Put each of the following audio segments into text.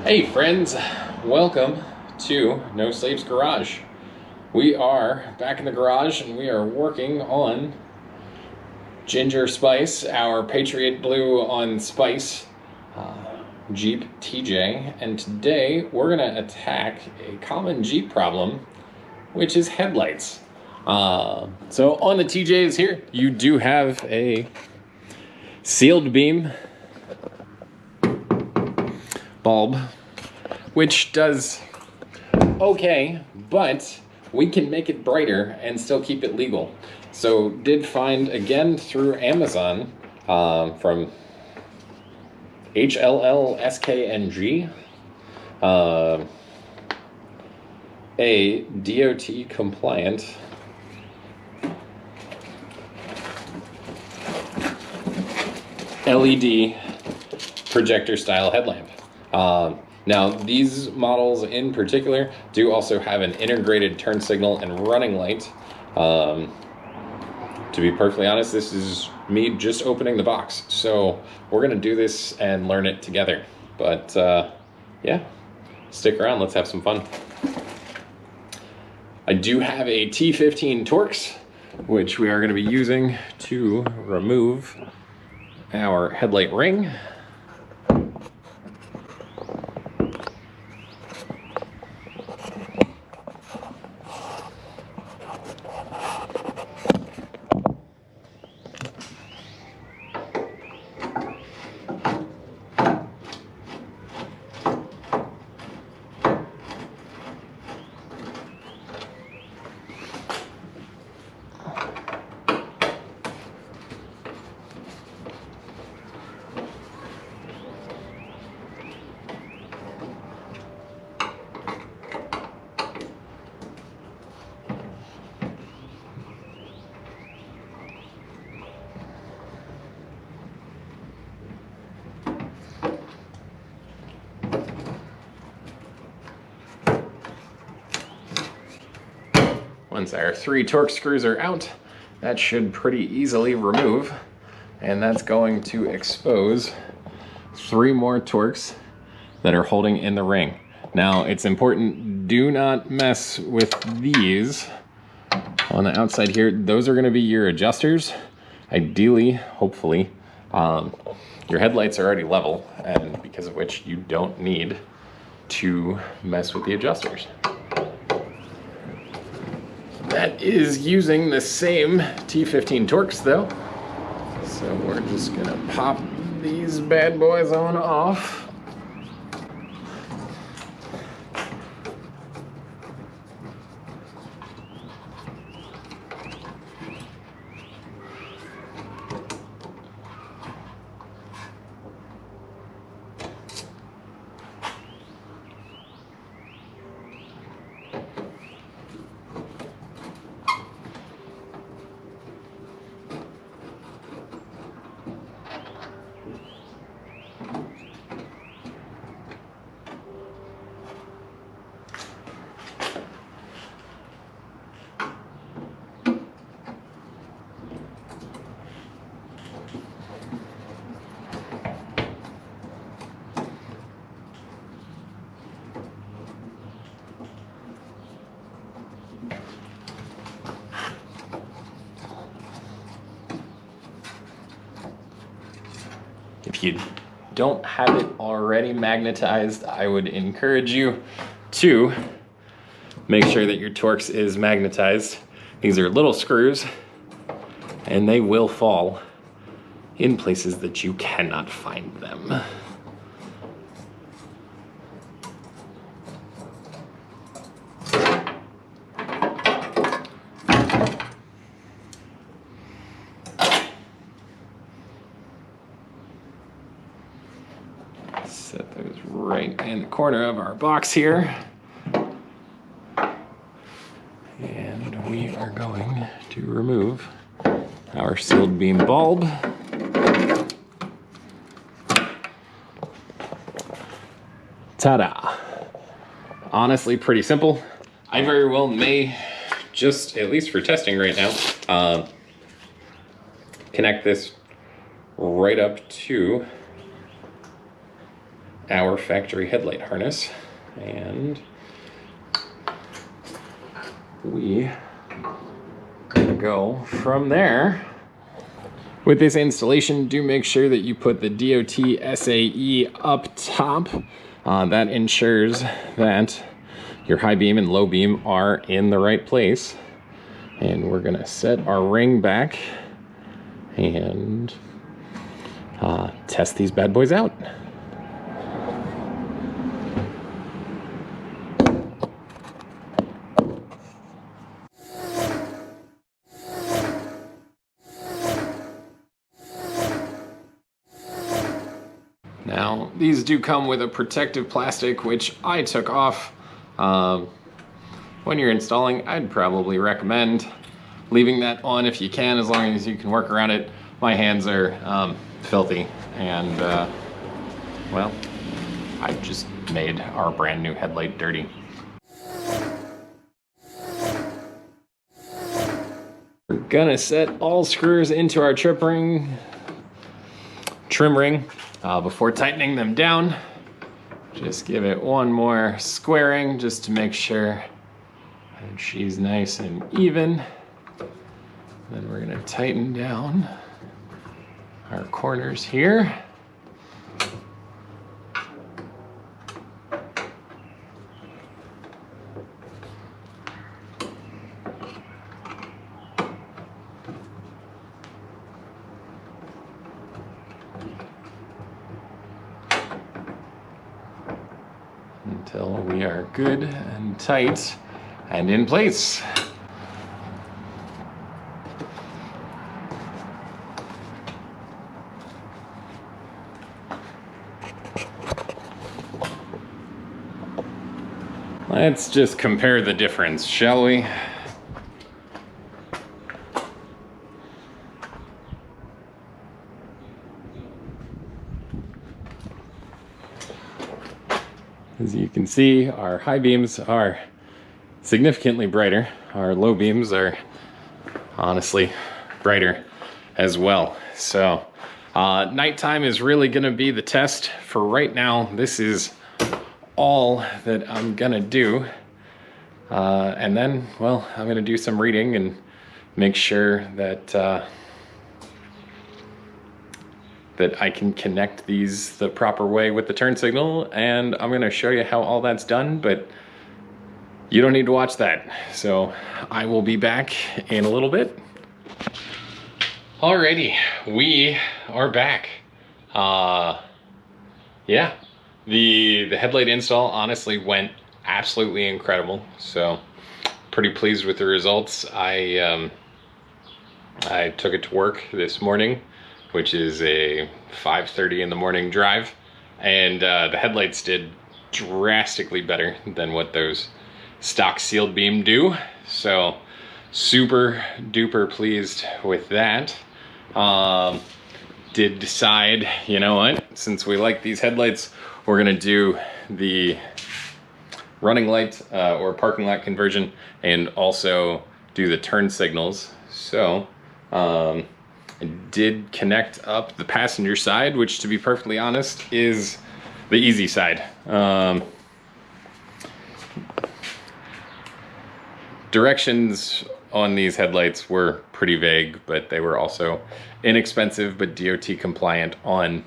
Hey friends, welcome to No Sleeps Garage. We are back in the garage and we are working on Ginger Spice, our Patriot Blue on Spice Jeep TJ. And today we're going to attack a common Jeep problem, which is headlights. So on the TJs here, you do have a sealed beam bulb, which does okay, but we can make it brighter and still keep it legal. So did find again through Amazon from HLLSKNG a DOT compliant LED projector style headlamp. Now these models in particular do also have an integrated turn signal and running light. To be perfectly honest, this is me just opening the box, so we're gonna do this and learn it together. But yeah, stick around, let's have some fun. I do have a T15 Torx, which we are gonna be using to remove our headlight ring. Once our 3 Torx screws are out, that should pretty easily remove, and that's going to expose 3 more Torx that are holding in the ring. Now it's important, do not mess with these on the outside here. Those are going to be your adjusters. Ideally, hopefully, your headlights are already level, and because of which you don't need to mess with the adjusters. That is using the same T15 Torx though. So we're just gonna pop these bad boys on off. If you don't have it already magnetized, I would encourage you to make sure that your Torx is magnetized. These are little screws and they will fall in places that you cannot find them. Set those right in the corner of our box here. And we are going to remove our sealed beam bulb. Ta-da! Honestly, pretty simple. I very well may, just at least for testing right now, connect this right up to our factory headlight harness, and we go from there. With this installation, do make sure that you put the DOT SAE up top. That ensures that your high beam and low beam are in the right place. And we're gonna set our ring back and test these bad boys out. Now, these do come with a protective plastic, which I took off. When you're installing, I'd probably recommend leaving that on if you can, as long as you can work around it. My hands are filthy, and well, I just made our brand new headlight dirty. We're gonna set all screws into our trim ring before tightening them down. Just give it one more squaring just to make sure that she's nice and even. Then we're gonna tighten down our corners here. Until we are good and tight and in place. Let's just compare the difference, shall we? As you can see, our high beams are significantly brighter. Our low beams are honestly brighter as well. So nighttime is really gonna be the test. For right now, this is all that I'm gonna do. And then, well, I'm gonna do some reading and make sure that that I can connect these the proper way with the turn signal, and I'm gonna show you how all that's done, but you don't need to watch that. So I will be back in a little bit. Alrighty, we are back. Yeah, the headlight install honestly went absolutely incredible. So pretty pleased with the results. I took it to work this morning, which is a 5:30 in the morning drive, and the headlights did drastically better than what those stock sealed beam do. So super duper pleased with that. Did decide, you know what, since we like these headlights, we're gonna do the running light or parking lot conversion, and also do the turn signals. So I did connect up the passenger side, which, to be perfectly honest, is the easy side. Directions on these headlights were pretty vague, but they were also inexpensive but DOT compliant on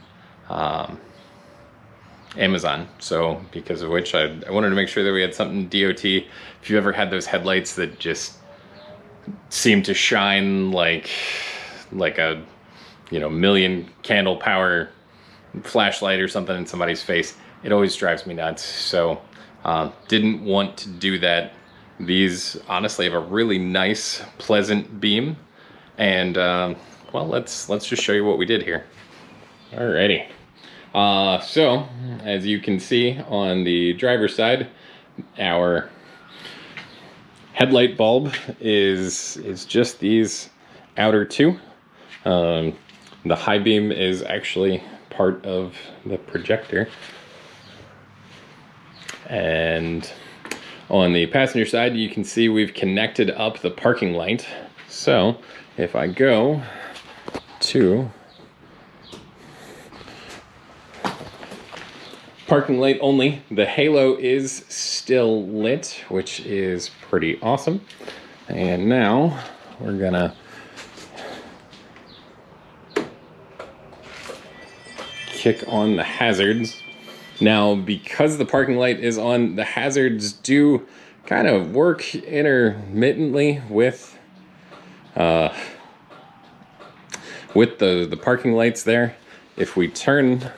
Amazon. So because of which I wanted to make sure that we had something DOT. If you ever had those headlights that just seem to shine like a, you know, million candle power flashlight or something in somebody's face, it always drives me nuts. So didn't want to do that. These honestly have a really nice, pleasant beam, and well, let's just show you what we did here. Alrighty. So as you can see on the driver's side, our headlight bulb is just these outer two. The high beam is actually part of the projector, and on the passenger side, you can see we've connected up the parking light. So if I go to Parking light only. The halo is still lit, which is pretty awesome. And now we're gonna kick on the hazards. Now, because the parking light is on, the hazards do kind of work intermittently with the parking lights there. If we turn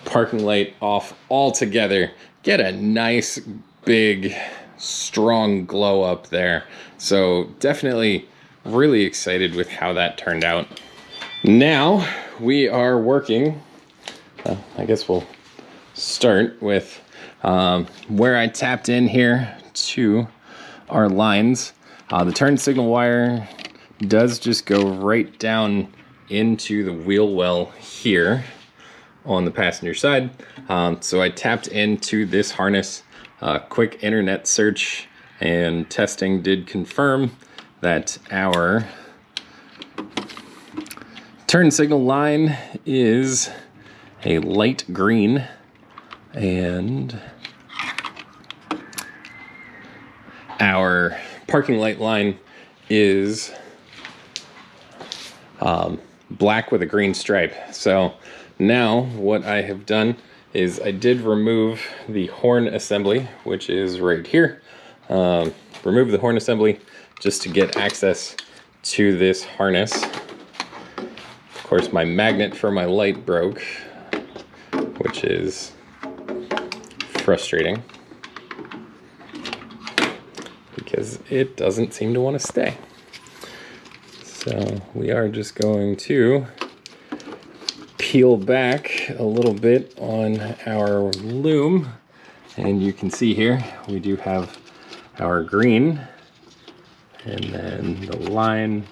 parking light off altogether, get a nice big strong glow up there. So definitely really excited with how that turned out. Now we are working, I guess we'll start with where I tapped in here to our lines. The turn signal wire does just go right down into the wheel well here on the passenger side. So I tapped into this harness. Quick internet search and testing did confirm that our turn signal line is a light green, and our parking light line is black with a green stripe. So now what I have done is I did remove the horn assembly, which is right here. Remove the horn assembly just to get access to this harness. Of course, my magnet for my light broke, which is frustrating because it doesn't seem to want to stay. So we are just going to peel back a little bit on our loom, and you can see here we do have our green, and then the line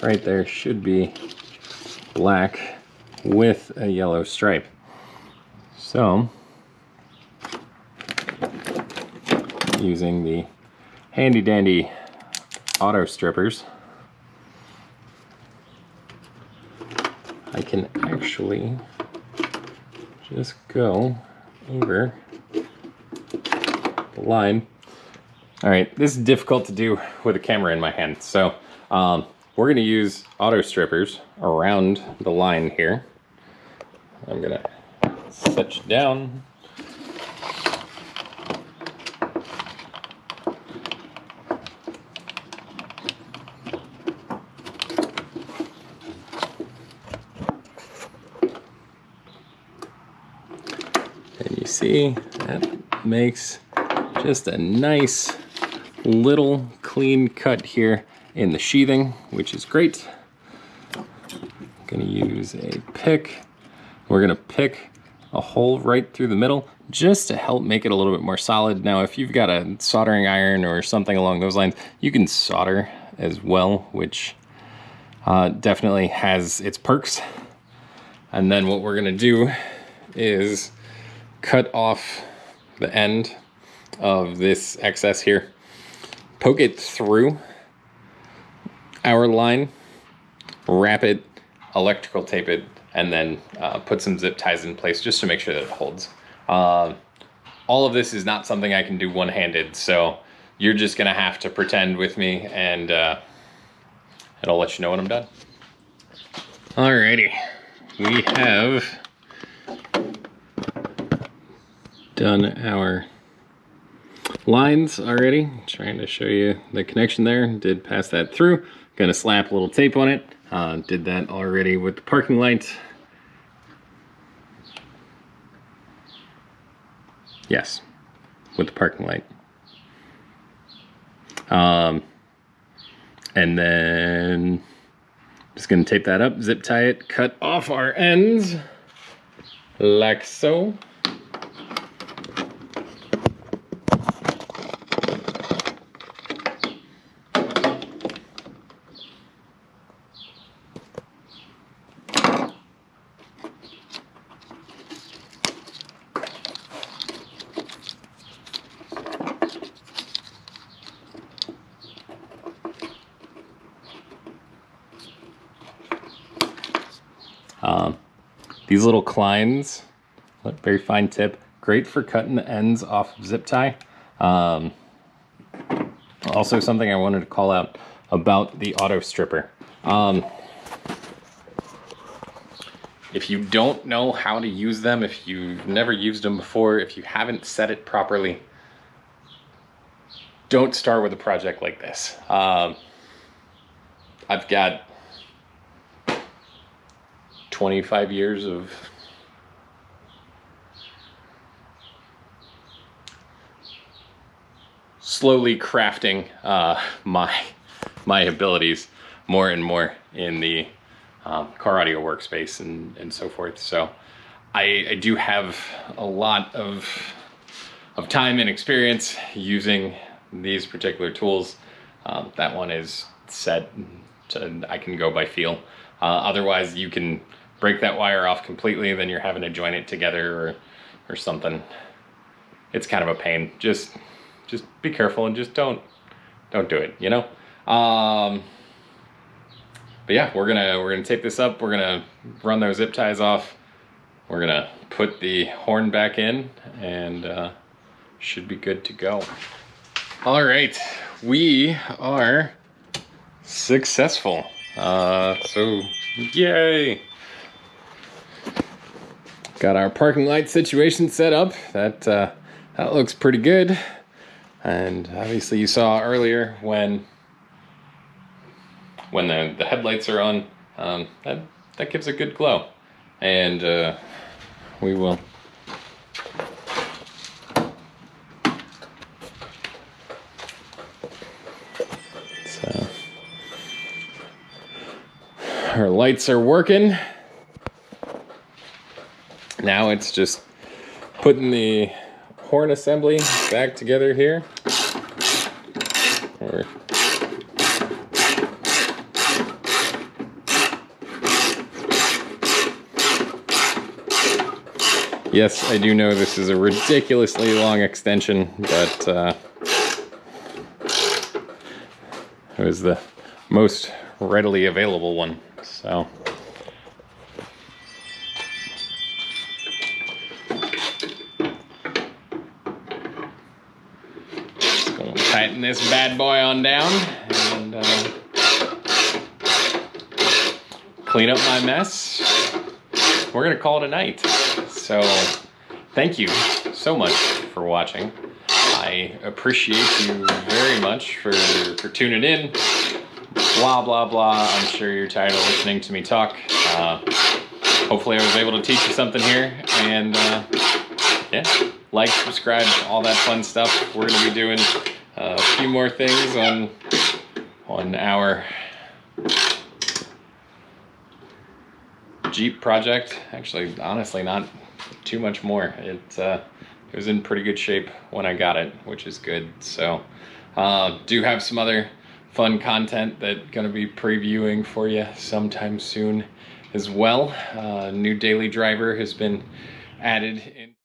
right there should be black with a yellow stripe. So using the handy dandy auto strippers, I can actually just go over the line. All right, this is difficult to do with a camera in my hand, so we're gonna use auto strippers around the line here. I'm gonna set you down. And you see, that makes just a nice little clean cut here in the sheathing, which is great. I'm gonna use a pick. We're gonna pick a hole right through the middle just to help make it a little bit more solid. Now, if you've got a soldering iron or something along those lines, you can solder as well, which definitely has its perks. And then what we're gonna do is cut off the end of this excess here, poke it through our line, wrap it, electrical tape it, and then put some zip ties in place just to make sure that it holds. All of this is not something I can do one-handed, so you're just gonna have to pretend with me, and I'll let you know when I'm done. Alrighty, we have done our lines already. Trying to show you the connection there. Did pass that through. Gonna slap a little tape on it. Did that already with the parking light. Yes, with the parking light. And then just gonna tape that up, zip tie it, cut off our ends like so. These little Kleins, very fine tip, great for cutting the ends off of zip tie. Also something I wanted to call out about the auto stripper. If you don't know how to use them, if you've never used them before, if you haven't set it properly, don't start with a project like this. I've got 25 years of slowly crafting my abilities more and more in the car audio workspace and so forth. So I do have a lot of time and experience using these particular tools. That one is set, and I can go by feel. Otherwise, you can break that wire off completely, then you're having to join it together or something. It's kind of a pain. Just be careful and just don't do it, you know? But yeah, we're gonna tape this up. We're gonna run those zip ties off. We're gonna put the horn back in, and should be good to go. All right, we are successful. So yay! Got our parking light situation set up. That looks pretty good. And obviously you saw earlier when the headlights are on, that gives a good glow. And we will our lights are working. Now it's just putting the horn assembly back together here. Yes, I do know this is a ridiculously long extension, but it was the most readily available one, so. Just gonna tighten this bad boy on down and clean up my mess. We're gonna call it a night. So thank you so much for watching. I appreciate you very much for tuning in. Blah, blah, blah. I'm sure you're tired of listening to me talk. Hopefully I was able to teach you something here. And yeah, like, subscribe, all that fun stuff. We're gonna be doing a few more things on our Jeep project. Actually, honestly, not too much more. It was in pretty good shape when I got it, which is good. So do have some other fun content that gonna be previewing for you sometime soon as well. New daily driver has been added in.